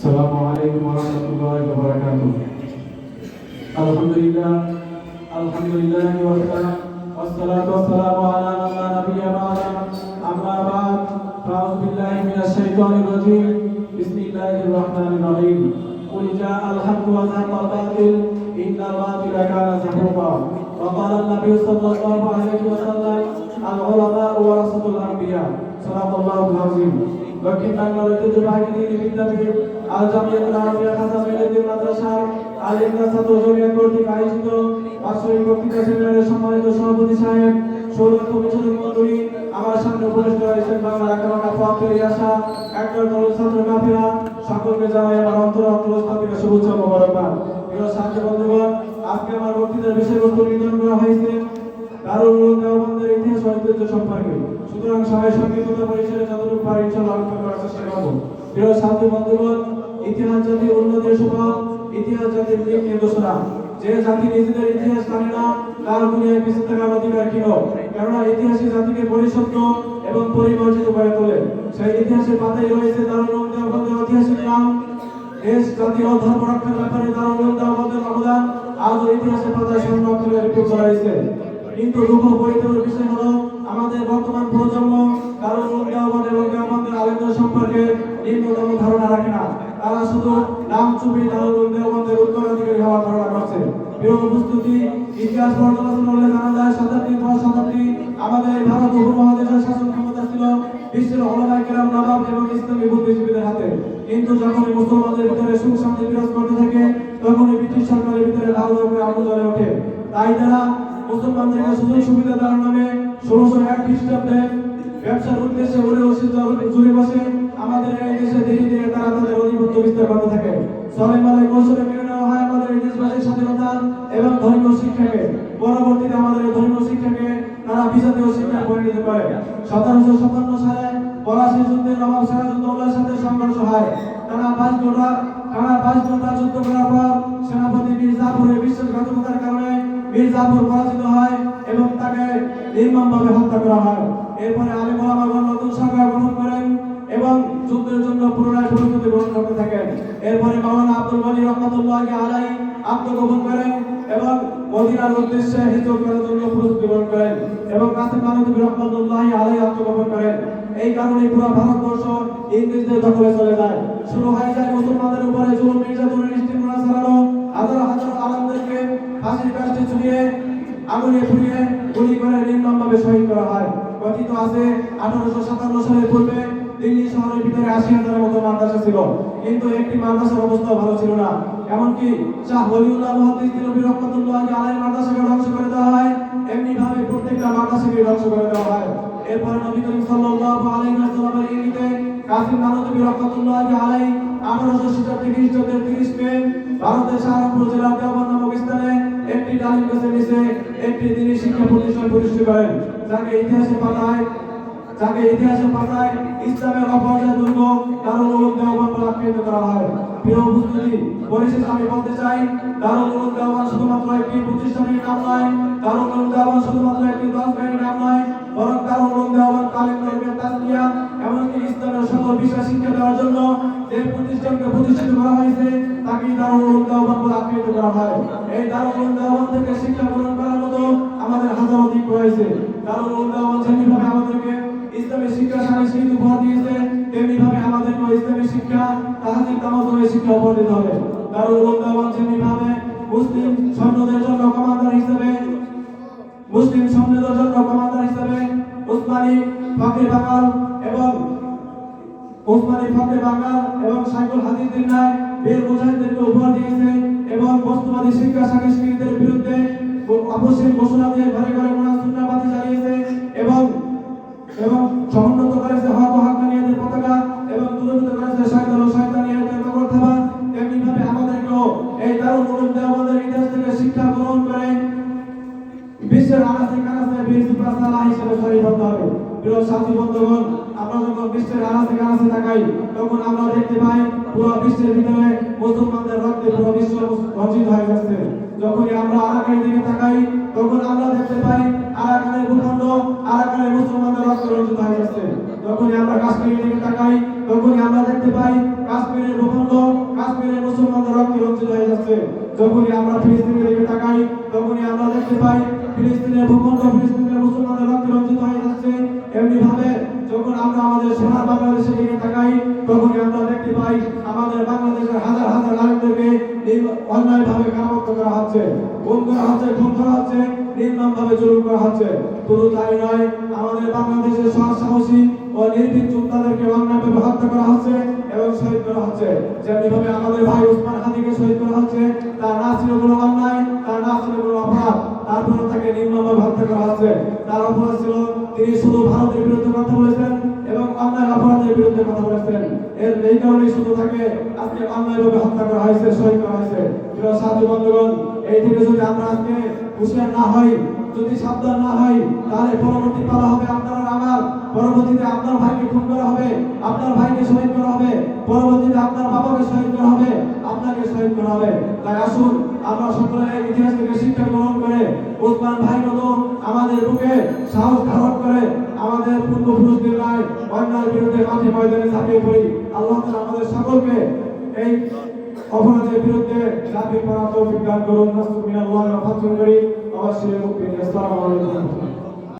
আসসালামু আলাইকুম ওয়া রাহমাতুল্লাহি ওয়া বারাকাতুহু। আলহামদুলিল্লাহ ওয়াসসালাতু ওয়াসসালামু আলা মান লা নাবিয়্যা বা'দা। আম্মা বা'দ। আউযু বিল্লাহি মিনাশ শাইতানির রাজীম। বিসমিল্লাহির রাহমানির রাহিম। কুল জাআল হাক্কু ওয়া যাহাকাল বাতিল ইন্নাল বাতিলা কানা যাহুকা। ওয়া ক্বালা an-nabiyyu সাল্লাল্লাহু আলাইহি ওয়াসাল্লাম আল উলামাউ ওয়ারাসাতুল আম্বিয়া। সাদাকাল্লাহুল আযীম। দক্ষিণ বাংলার ঐতিহ্যবাহী দিনী বিদ্যাপীঠ আল জামিয়াতুল আরবিয়া খাসামিয়াতুল মাদ্রাসার আলিম ছাত্র জমিয়ত কর্তৃক আয়োজিত বাৎসরিক বক্তৃতা সেমিনারের সম্মানিত সভাপতি সাহেব, সৌরভ কমিশনের মন্ডলী, আমার সামনে উপস্থিত হয়েছেন বাংলার একাডেমি পক্ষের আসা একদল ছাত্র কাফেলা, সকলকে জানাই আমার অন্তরস্থল থেকে শুভেচ্ছা ও মোবারকবাদ। প্রিয় ছাত্র বন্ধুগণ, আজকে আমার বক্তৃতার বিষয়বস্তু নির্ধারণ করা হয়েছে দারুল উলুম দেওবন্দের ইতিহাস ঐতিহ্য সম্পর্কে। সুতরাং সবাই সংক্ষিপ্ততা পরিসরে যতটুকু পারি ইনশাআল্লাহ আলোচনা করার চেষ্টা করব। প্রিয় ছাত্র বন্ধুগণ, ইতিহাস জাতির উন্নতির সুফল, ইতিহাস জাতির দিক নির্দেশনা। যে জাতি নিজেদের ইতিহাস জানে না তার দুনিয়ায় বেঁচে থাকার অধিকার কি? কেননা ইতিহাসই জাতিকে পরিশুদ্ধ এবং পরিমার্জিত করে তোলে। সেই ইতিহাসের পাতায় রয়েছে দারুল উলুম দেওবন্দের ঐতিহাসিক নাম। দেশ জাতি ও ধর্ম রক্ষার ব্যাপারে দারুল উলুম দেওবন্দের অবদান আজও ইতিহাসের পাতায় স্মরণ করে রিপোর্ট করা হয়েছে। কিন্তু দুঃখ পরিতাপের বিষয় হলো আমাদের বর্তমান প্রজন্ম দারুল উলুম দেওবন্দ এবং দেওবন্দের আলেমদের সম্পর্কে নিম্নতম ধারণা রাখে না। তারা শুধু নাম চুপি দারুল উলুম দেওবন্দের উত্তরাধিকারী হওয়ার ধারণা করছে। প্রিয় উপস্থিতি, ইতিহাস পর্যালোচনা করলে জানা যায় শতাব্দীর পর শতাব্দী আমাদের ভারত উপমহাদেশের শাসন ক্ষমতা ছিল বিশ্বের উলামায়ে কেরাম, নবাব এবং ইসলামী বুদ্ধিজীবীদের হাতে। কিন্তু যখনই মুসলমানদের ভিতরে সুখ শান্তি বিরাজ করতে থাকে তখনই ব্রিটিশ সরকারের ভিতরে লাল রঙের আগুন জ্বলে ওঠে। তাই তারা মুসলমানদেরকে সুযোগ সুবিধা দেওয়ার নামে 1601 খ্রিস্টাব্দে ব্যবসার উদ্দেশ্যে জুড়ে বসে আমাদের এই দেশে ধীরে ধীরে তারা তাদের আধিপত্য বিস্তার করতে থাকে। সলেমানের কৌশলে মেনে নেওয়া হয় আমাদের এই দেশবাসীর স্বাধীনতা এবং ধর্মীয় শিক্ষাকে। পরবর্তীতে আমাদের এই ধর্মীয় শিক্ষাকে তারা বিজাতীয় শিক্ষায় পরিণত করে। 1757 সালে পলাশী যুদ্ধে নবাব সিরাজউদ্দৌলার সাথে সংঘর্ষ হয়। টানা 5 ঘন্টা যুদ্ধ করার পর সেনাপতি মীর জাফরের বিশ্বাসঘাতকতার কারণে মীর জাফর পরাজিত হয় এবং তাকে নির্মমভাবে হত্যা করা হয়। এরপরে আলেম ওলামাগণ নতুন সরকার গঠন করেন এবং যুদ্ধের জন্য পুনরায় প্রস্তুতি গ্রহণ করতে থাকেন। এরপরে মাওলানা আব্দুল গনি রহমাতুল্লাহি আলাইহি আত্মগোপন করেন এবং মদিনার উদ্দেশ্যে হিজরত করার জন্য প্রস্তুতি গ্রহণ করেন এবং কাসিম নানুতুবি রহমাতুল্লাহি আলাইহি আত্মগোপন করেন। এই কারণে পুরো ভারতবর্ষ ইংরেজদের দখলে চলে যায়। শুরু হয়ে যায় মুসলমানদের উপরে জুলুম নির্যাতনের নিষ্ঠুরতা চালানো। হাজার হাজার আলেমদেরকে ফাঁসির কাষ্ঠে ঝুলিয়ে আগুনে পুড়িয়ে গুলি করে নির্মমভাবে শহীদ করা হয়। কথিত আছে 1857 সালের পূর্বে দিল্লি শহরের ভিতরে 80,000-এর মতো মাদ্রাসা ছিল, কিন্তু একটি মাদ্রাসার অবস্থা ভালো ছিল না। এমনকি শাহ ওলিউল্লাহ মুহাদ্দিস দিলবি রহমাতুল্লাহি আলাইহি মাদ্রাসাকে ধ্বংস করে দেওয়া হয়। এমনি ভাবে প্রত্যেকটা মাদ্রাসাকে ধ্বংস করে দেওয়া হয়। এরপর নবী করিম সাল্লাল্লাহু আলাইহি ওয়াসাল্লামের ইঙ্গিতে কাসিম নানুতুবি রহমাতুল্লাহি আলাইহি 1866 খ্রিস্টাব্দের 30 মে ভারতের সাহারানপুর জেলার দেওবন্দ নামক স্থানে একটি ডালিম গাছের নিচে একটি দিনী শিক্ষা প্রতিষ্ঠান প্রতিষ্ঠা করেন, যাকে ইতিহাসের পাতায় ইসলামের অপরাজেয় দুর্গ দারুল উলুম দেওবন্দ বলে আখ্যায়িত করা হয়। প্রিয় উপস্থিতি, পরিশেষে আমি বলতে চাই দারুল উলুম দেওবন্দ শুধুমাত্র একটি প্রতিষ্ঠানের নাম নয়, দারুল উলুম দেওবন্দ শুধুমাত্র একটি দরবারের নাম নয়, বরং দারুল উলুম দেওবন্দ তালিম তরবিয়ত তাজকিয়া এমনকি ইসলামের সকল বিষয় শিক্ষা দেওয়ার জন্য যে প্রতিষ্ঠানকে প্রতিষ্ঠিত করা হয়েছে তাকে দারুল উলুম দেওবন্দ বলে আখ্যায়িত করা হয়। এই দারুল উলুম দেওবন্দ থেকে শিক্ষা গ্রহণ করার মতো আমাদের হাজারো দিক রয়েছে। দারুল উলুম দেওবন্দ যেভাবে আমাদেরকে ইসলামী শিক্ষা সংস্কৃতি উপহার দিয়েছে তেমনি ভাবে আমাদেরকে ইসলামী শিক্ষা তাহাদিস তামাদ্দুনের শিক্ষা উপহার দিতে হবে। দারুল উলুম দেওবন্দ যেভাবে মুসলিম সৈন্যদের জন্য কমান্ডার হিসেবে উসমানী ফকরে বাঙ্গাল এবং শাইখুল হাদিসদের ন্যায় বীর মুজাহিদদেরকে উপহার দিয়েছে এবং বস্তুবাদী শিক্ষা সংস্কৃতির বিরুদ্ধে অবশ্যই ঘোষণা দিয়ে ঘরে ঘরে মুনাজ সুন্নাহবাদী চালিয়েছে এবং সমুন্নত করেছে হক ও হাক্কানিয়াতের পতাকা এবং দূরীভূত করেছে শয়তান ও শয়তানিয়াতের নগরথাবা। তেমনি ভাবে আমাদেরকেও এই দারুল উলুম দেওবন্দের ইতিহাস থেকে শিক্ষা গ্রহণ করে বিশ্বের আনাচে কানাচে বীর সুপারস্টার হিসেবে শরীর হতে হবে। প্রিয় সাথী বন্ধুগণ, আমরা যখন বিশ্বের আনাচে কানাচে তাকাই তখন আমরা দেখতে পাই পুরো বিশ্বের ভিতরে মুসলমানদের রক্তে পুরো বিশ্ব রঞ্জিত হয়ে যাচ্ছে। যখনই আমরা আরাকানের দিকে তাকাই তখন আমরা দেখতে পাই আরাকানের ভূখণ্ড আরাকানের মুসলমানদের রক্তে রঞ্জিত হয়ে যাচ্ছে। যখনই আমরা কাশ্মীরের দিকে তাকাই তখনই আমরা দেখতে পাই কাশ্মীরের ভূখণ্ড কাশ্মীরের মুসলমানদের রক্তে রঞ্জিত হয়ে যাচ্ছে। যখনই আমরা ফিলিস্তিনের দিকে তাকাই তখনই আমরা দেখতে পাই ফিলিস্তিনের ভূখণ্ড ফিলিস্তিনের মুসলমানদের রক্তে রঞ্জিত হয়ে যাচ্ছে। এমনি ভাবে যখন আমরা আমাদের সোনার বাংলাদেশের দিকে তাকাই তখনই আমরা দেখতে পাই আমাদের বাংলাদেশের হাজার হাজার আলেমদেরকে অন্যায়ভাবে কারামুক্ত করা হচ্ছে, গুম করা হচ্ছে, খুন করা হচ্ছে, নির্মমভাবে জুলুম করা হচ্ছে। শুধু তাই নয়, আমাদের বাংলাদেশের সাহসী ও নির্ভীক যোদ্ধাদেরকে অন্যায়ভাবে হত্যা করা হচ্ছে এবং শহীদ করা হচ্ছে। যেমনিভাবে আমাদের ভাই ওসমান হাদিকে শহীদ করা হচ্ছে, তার না ছিল কোনো অন্যায়, তার না ছিল কোনো অপরাধ, তারপরে তাকে নির্মমভাবে হত্যা করা হচ্ছে। তার অপরাধ ছিল তিনি শুধু ভারতের বিরুদ্ধে কথা বলেছেন এবং অন্যায় অপরাধের বিরুদ্ধে কথা বলেছেন। এই কারণেই শুধু তাকে আজকে অন্যায়ভাবে হত্যা করা হয়েছে, শহীদ করা হয়েছে। প্রিয় সাথী বন্ধুগণ, এই থেকে যদি আমরা আজকে হুঁশিয়ার না হই, যদি সাবধান না হই, তাহলে পরবর্তী পালা হবে আপনার আমার, পরবর্তীতে আপনার ভাইকে খুন করা হবে, আপনার ভাইকে শহীদ করা হবে, পরবর্তীতে আপনার বাবাকে শহীদ করা হবে, আপনাকে শহীদ করা হবে। তাই আসুন আমরা সকলে এই ইতিহাস থেকে শিক্ষা গ্রহণ করে ওসমান ভাই মতো আমাদের বুকে সাহস ধারণ করে আমাদের পূর্বপুরুষদের রায় অন্যায়ের বিরুদ্ধে মাঠে ময়দানে ঝাঁপিয়ে পড়ি। আল্লাহ তাআলা আমাদের সকলকে এই অপরাধের বিরুদ্ধে ঝাঁপিয়ে পড়ার তৌফিক দান করুন। নাসরুল মিনাল্লাহি ওয়া ফাতহুন করিম। আসসালামু আলাইকুম।